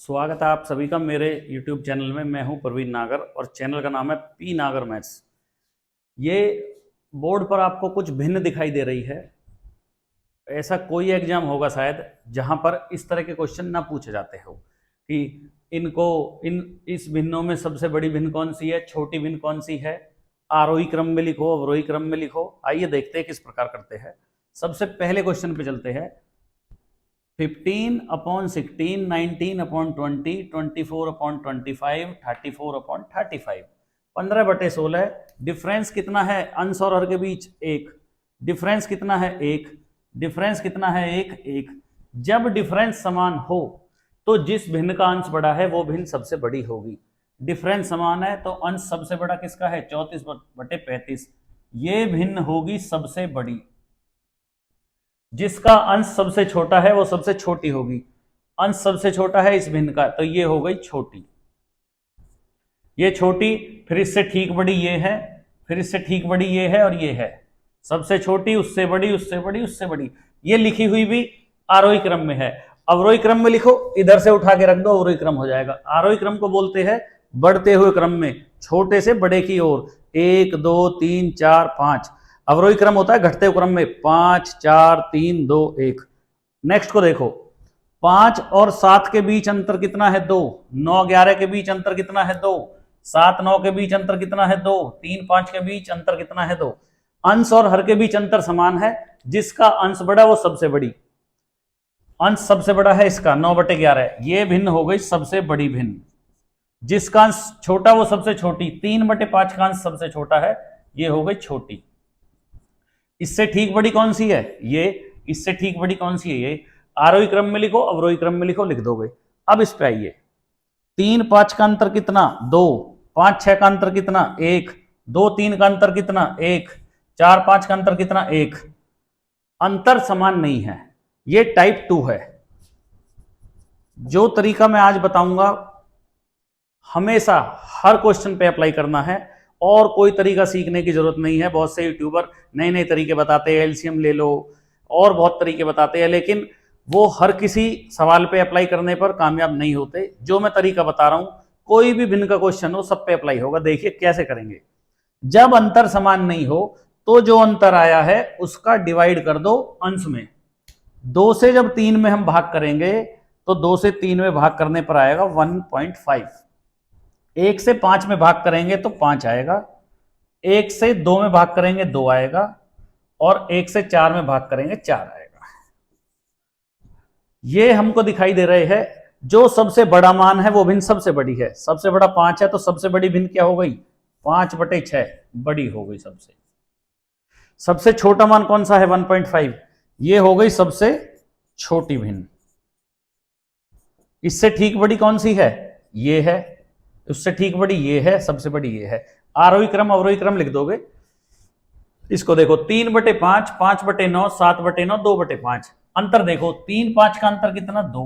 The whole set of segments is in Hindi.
स्वागत है आप सभी का मेरे YouTube चैनल में। मैं हूं प्रवीण नागर और चैनल का नाम है पी नागर मैथ्स। ये बोर्ड पर आपको कुछ भिन्न दिखाई दे रही है। ऐसा कोई एग्जाम होगा शायद जहां पर इस तरह के क्वेश्चन ना पूछे जाते हो कि इस भिन्नों में सबसे बड़ी भिन्न कौन सी है, छोटी भिन्न कौन सी है, आरोही क्रम में लिखो, अवरोही क्रम में लिखो। आइए देखते हैं किस प्रकार करते हैं। सबसे पहले क्वेश्चन पे चलते हैं। 15/16, 19/20, 24/25, 34/35। 15/16। डिफरेंस कितना है अंश और हर के बीच? एक। डिफरेंस कितना है? एक। डिफरेंस कितना है? एक। एक। जब डिफरेंस समान हो तो जिस भिन्न का अंश बड़ा है वो भिन्न सबसे बड़ी होगी। डिफरेंस समान है तो अंश सबसे बड़ा किसका है? 34/35। ये भिन्न होगी सबसे बड़ी। जिसका अंश सबसे छोटा है वो सबसे छोटी होगी। अंश सबसे छोटा है इस भिन्न का, तो ये हो गई छोटी। ये छोटी, फिर इससे ठीक बड़ी ये है, फिर इससे ठीक बड़ी ये है और ये है। सबसे छोटी, उससे बड़ी, उससे बड़ी, उससे बड़ी। ये लिखी हुई भी आरोही क्रम में है। अवरोही क्रम में लिखो, इधर से उठा के रख दो, अवरोही क्रम हो जाएगा। आरोही क्रम को बोलते हैं बढ़ते हुए क्रम में छोटे से बड़े की ओर। 1 2 3 4 5। अवरोही क्रम होता है घटते हुए क्रम में 5 4 3 2 1। नेक्स्ट को देखो। 5 और 7 के बीच अंतर कितना है? 2। 9 11 के बीच अंतर कितना है? 2। 7 9 के बीच अंतर कितना है? 2। 3 5 के बीच अंतर कितना है? 2। अंश और हर के बीच अंतर समान है। जिसका अंश बड़ा वो सबसे बड़ी। अंश सबसे बड़ा है इसका 9/11। ये भिन्न हो गई सबसे बड़ी भिन्न। जिसका अंश छोटा वो सबसे छोटी। 3/5 का अंश सबसे छोटा है, ये हो गई छोटी। इससे ठीक बड़ी कौन सी है? ये। इससे ठीक बड़ी कौन सी है? ये। आरोही क्रम में लिखो, अवरोही क्रम में लिखो, लिख दोगे। अब इस पे आइए। 3 5 का अंतर कितना? 2। 5 6 का अंतर कितना? 1। 2 3 का अंतर कितना? 1। 4 5 का अंतर कितना? 1। अंतर समान नहीं है, ये टाइप 2 है। जो तरीका मैं आज बताऊंगा हमेशा हर क्वेश्चन पे अप्लाई करना है और कोई तरीका सीखने की जरूरत नहीं है। बहुत से यूट्यूबर नए नए तरीके बताते हैं, एलसीएम ले लो और बहुत तरीके बताते हैं, लेकिन वो हर किसी सवाल पे अप्लाई करने पर कामयाब नहीं होते। जो मैं तरीका बता रहा हूं, कोई भी भिन्न का क्वेश्चन हो सब पे अप्लाई होगा। देखिए कैसे करेंगे। जब अंतर समान नहीं हो तो जो अंतर आया है उसका डिवाइड कर दो अंश में। 2 से जब 3 में हम भाग करेंगे तो 2 से 3 में भाग करने पर आएगा 1.5। 1 से 5 में भाग करेंगे तो 5 आएगा। 1 से 2 में भाग करेंगे 2 आएगा और 1 से 4 में भाग करेंगे 4 आएगा। ये हमको दिखाई दे रहे हैं। जो सबसे बड़ा मान है वो भिन्न सबसे बड़ी है। सबसे बड़ा 5 है तो सबसे बड़ी भिन्न क्या हो गई? 5/6 बड़ी हो गई सबसे। सबसे छोटा मान कौन सा है? 1.5। ये हो गई सबसे छोटी भिन्न। इससे ठीक बड़ी कौन सी है? ये है। उससे ठीक बड़ी ये है, सबसे बड़ी ये है। आरोही क्रम अवरोही क्रम लिख दोगे। इसको देखो 3/5, 5/9, 7/9, 2/5। अंतर देखो, 3 5 का अंतर कितना? 2।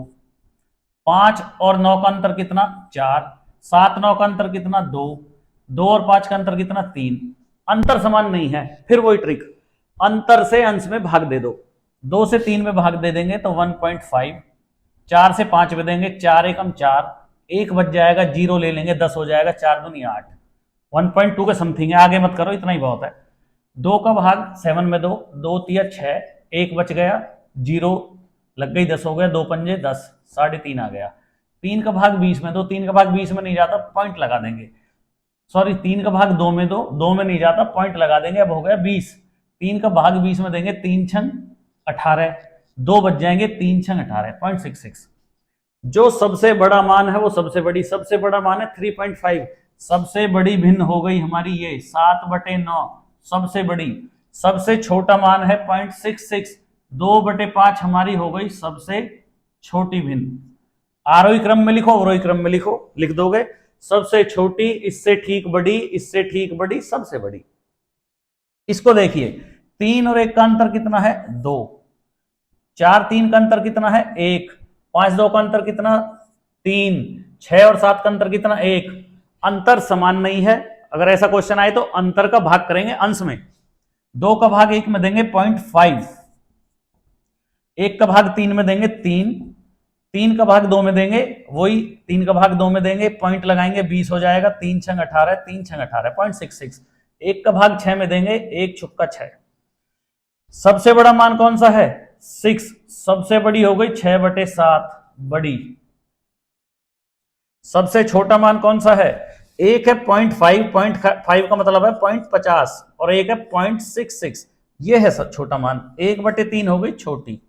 5 और 9 का अंतर कितना? 4। 7 9 का अंतर कितना? 2। 2 और 5 का अंतर कितना? 3। अंतर समान नहीं है, फिर वही ट्रिक, अंतर से अंश में भाग दे दो। 2 से 3 में भाग दे देंगे तो 1.5। 4 से 5 में देंगे, 4 एकम 4, 1 बच जाएगा, 0 ले लेंगे, 10 हो जाएगा, 4 दूनी 8। 1.2 के समथिंग है, आगे मत करो, इतना ही बहुत है। 2 का भाग 7 में दो, 2 तिया 6, 1 बच गया, 0 लग गई, 10 हो गया, 2 पंजे 10, 3.5 आ गया। 3 का भाग 20 में दो, 3 का भाग 20 में नहीं जाता, पॉइंट लगा देंगे। सॉरी, 3 का भाग 2 में दो, 2 में नहीं जाता, पॉइंट लगा देंगे, अब हो गया 20। 3 का भाग 20 में देंगे, 3 छंग 18, 2 बच जाएंगे, 3 छंग 18, 0.66। जो सबसे बड़ा मान है वो सबसे बड़ी। सबसे बड़ा मान है 3.5। सबसे बड़ी भिन्न हो गई हमारी ये 7/9, सबसे बड़ी। सबसे छोटा मान है 0.66, 2/5 हमारी हो गई सबसे छोटी भिन्न। आरोही क्रम में लिखो, अवरोही क्रम में लिखो, लिख दोगे। सबसे छोटी, इससे ठीक बड़ी, इससे ठीक बड़ी, सबसे बड़ी। इसको देखिए, 3 और 1 का अंतर कितना है? 2। 4 3 का अंतर कितना है? 1। 5 2 का अंतर कितना? 3। 6 और 7 का अंतर कितना? 1। अंतर समान नहीं है। अगर ऐसा क्वेश्चन आए तो अंतर का भाग करेंगे अंश में। 2 का भाग 1 में देंगे 0.5, 1 का भाग 3 में देंगे 3, 3 का भाग 2 में देंगे, वही 3 का भाग 2 में देंगे, पॉइंट लगाएंगे, 20 हो जाएगा। 3 छंग 18, 3 छंग 18, 0.66। 1 का भाग 6 में देंगे, 1 छुक्का 6। सबसे बड़ा मान कौन सा है? 6। सबसे बड़ी हो गई 6/7, बड़ी। सबसे छोटा मान कौन सा है? एक है 0.5, 0.5 का मतलब है 0.50, और एक है 0.66, ये है सब छोटा मान। 1/3 हो गई छोटी।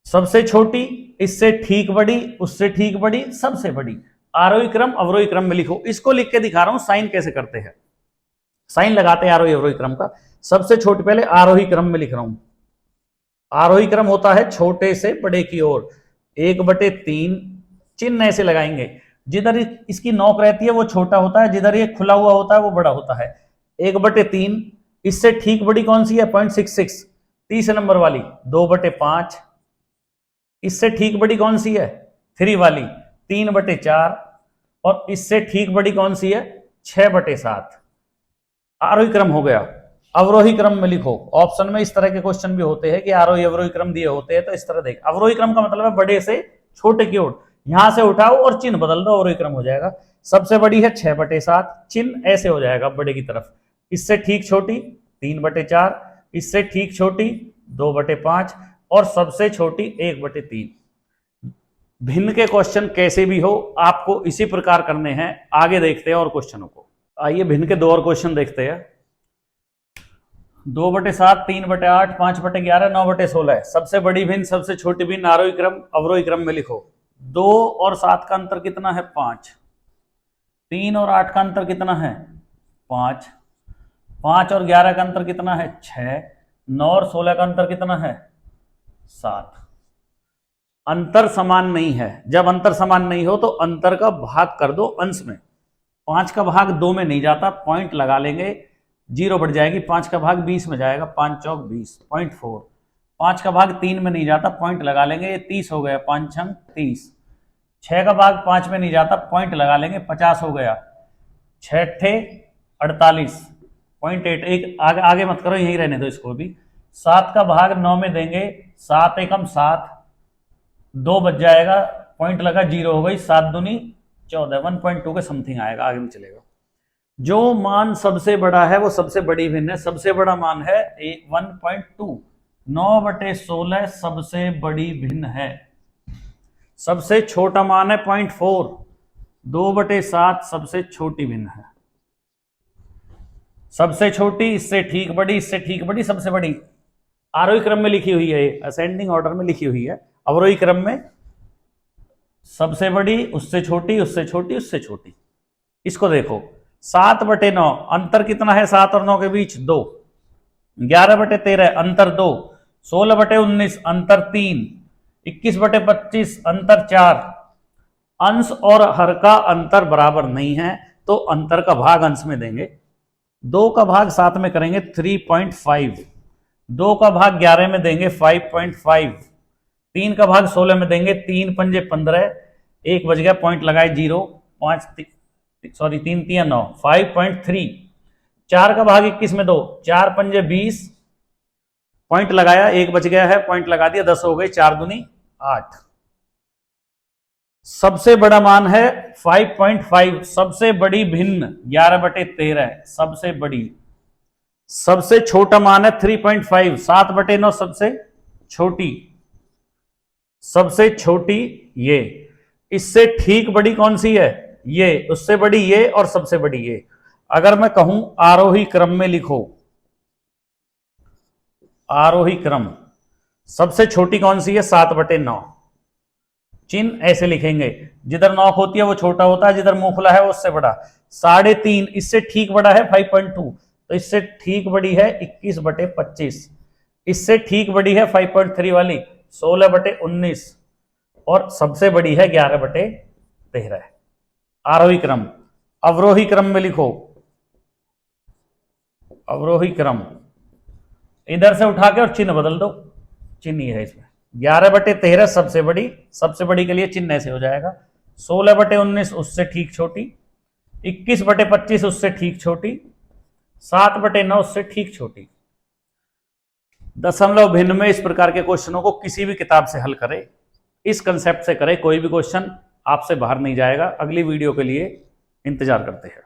सबसे छोटी, इससे ठीक बड़ी, उससे ठीक बड़ी, सबसे बड़ी। आरोही क्रम अवरोही क्रम में लिखो। इसको लिख के दिखा रहा हूं साइन कैसे करते हैं। साइन लगाते हैं आरोही अवरोही क्रम का। सबसे छोटी पहले आरोही क्रम में लिख रहा हूं। आरोही क्रम होता है छोटे से बड़े की ओर। 1/3 चिन्ह ऐसे लगाएंगे। जिधर इसकी नोक रहती है वो छोटा होता है, जिधर ये खुला हुआ होता है वो बड़ा होता है। 1/3, इससे ठीक बड़ी कौन सी है? 0.66, तीसरे नंबर वाली। 2/5, इससे ठीक बड़ी कौन सी है? 3 वाली। 3/4, और इससे ठीक बड़ी कौन सी है? 6/7। आरोही क्रम हो गया। अवरोही क्रम में लिखो। ऑप्शन में इस तरह के क्वेश्चन भी होते हैं कि आरोही अवरोही क्रम दिए होते हैं, तो इस तरह देख। अवरोही क्रम का मतलब है बड़े से छोटे की ओर। यहां से उठाओ और चिन्ह बदल दो, अवरोही क्रम हो जाएगा। सबसे बड़ी है 6/7, चिन्ह ऐसे हो जाएगा बड़े की तरफ। इससे ठीक छोटी 3/4, इससे ठीक छोटी 2/5, और सबसे छोटी 1/3। भिन्न के क्वेश्चन कैसे भी हो आपको इसी प्रकार करने हैं। आगे देखते हैं और क्वेश्चनों को। आइए भिन्न के 2 और क्वेश्चन देखते हैं। 2/7, 3/8, 5/11, 9/16। सबसे बड़ी भिन्न, सबसे छोटी भिन्न, आरोही क्रम अवरोही क्रम में लिखो। 2 और 7 का अंतर कितना है? 5। 3 और 8 का अंतर कितना है? 5। 5 और 11 का अंतर कितना है? 6। 9 और 16 का अंतर कितना है? 7। अंतर समान नहीं है। जब अंतर समान नहीं हो तो अंतर का भाग कर दो अंश में। 5 का भाग 2 में नहीं जाता, पॉइंट लगा लेंगे, 0 बढ़ जाएगी। 5 का भाग 20 में जाएगा, 5 चौक 20, 0.4। 5 का भाग 3 में नहीं जाता, पॉइंट लगा लेंगे, ये 30 हो गया, 5 छंग 30। 6 का भाग 5 में नहीं जाता, पॉइंट लगा लेंगे, 50 हो गया। 6 ठे 48, 0.8। एक आगे आगे मत करो, यही रहने दो इसको भी। 7 का भाग 9 में देंगे, 7 एकम 7, 2 बच जाएगा, पॉइंट लगा, 0 हो गई। 7 दूनी 14, 1.2 के समथिंग आएगा, आगे भी चलेगा। जो मान सबसे बड़ा है वो सबसे बड़ी भिन्न है। सबसे बड़ा मान है 1.2। 9/16 सबसे बड़ी भिन्न है। सबसे छोटा मान है 0.4। 2/7 सबसे छोटी भिन्न है। सबसे छोटी, इससे ठीक बड़ी, इससे ठीक बड़ी, सबसे बड़ी। आरोही क्रम में लिखी हुई है, असेंडिंग ऑर्डर में लिखी हुई है। अवरोही क्रम में सबसे बड़ी, उससे छोटी, उससे छोटी, उससे छोटी। इसको देखो, 7/9 अंतर कितना है? 7 और 9 के बीच 2। 11/13 अंतर 2। 16/19 अंतर 3। 21/25 अंतर 4। अंश और हर का अंतर बराबर नहीं है, तो अंतर का भाग अंश में देंगे। 2 का भाग 7 में करेंगे, 3.5। 2 का भाग 11 में देंगे, 5.5। 3 का भाग 16 में देंगे, 3 पंजे 15, 1 बच गया, पॉइंट लगाए 0, 5 सॉरी 3 3 9, 5.3। 4 का भाग 21 में दो, 4 पंजे 20, पॉइंट लगाया, 1 बच गया है, पॉइंट लगा दिया, 10 हो गई। 4 दूनी 8। सबसे बड़ा मान है 5.5। सबसे बड़ी भिन्न 11/13 सबसे बड़ी। सबसे छोटा मान है 3.5। 7/9 सबसे छोटी। सबसे छोटी ये। इससे ठीक बड़ी कौन सी है? ये। उससे बड़ी ये, और सबसे बड़ी ये। अगर मैं कहूं आरोही क्रम में लिखो, आरोही क्रम, सबसे छोटी कौन सी है? 7/9। चिन्ह ऐसे लिखेंगे, जिधर नॉक होती है वो छोटा होता है, जिधर मुंह खुला है वो उससे बड़ा। 3.5, इससे ठीक बड़ा है 5.2, तो इससे ठीक बड़ी है 21/25। इससे ठीक बड़ी है 5.3 वाली 16/19, और सबसे बड़ी है 11/13। आरोही क्रम। अवरोही क्रम में लिखो, अवरोही क्रम, इधर से उठा के और चिन्ह बदल दो। चिन्ह ये है इसमें, 11/13 सबसे बड़ी। सबसे बड़ी के लिए चिन्ह ऐसे हो जाएगा। 16/19 उससे ठीक छोटी। 21/25 उससे ठीक छोटी। 7/9 उससे ठीक छोटी। दशमलव भिन्न में इस प्रकार के क्वेश्चनों को किसी भी किताब से हल करें, इस कंसेप्ट से करें, कोई भी क्वेश्चन आपसे बाहर नहीं जाएगा। अगली वीडियो के लिए इंतजार करते हैं।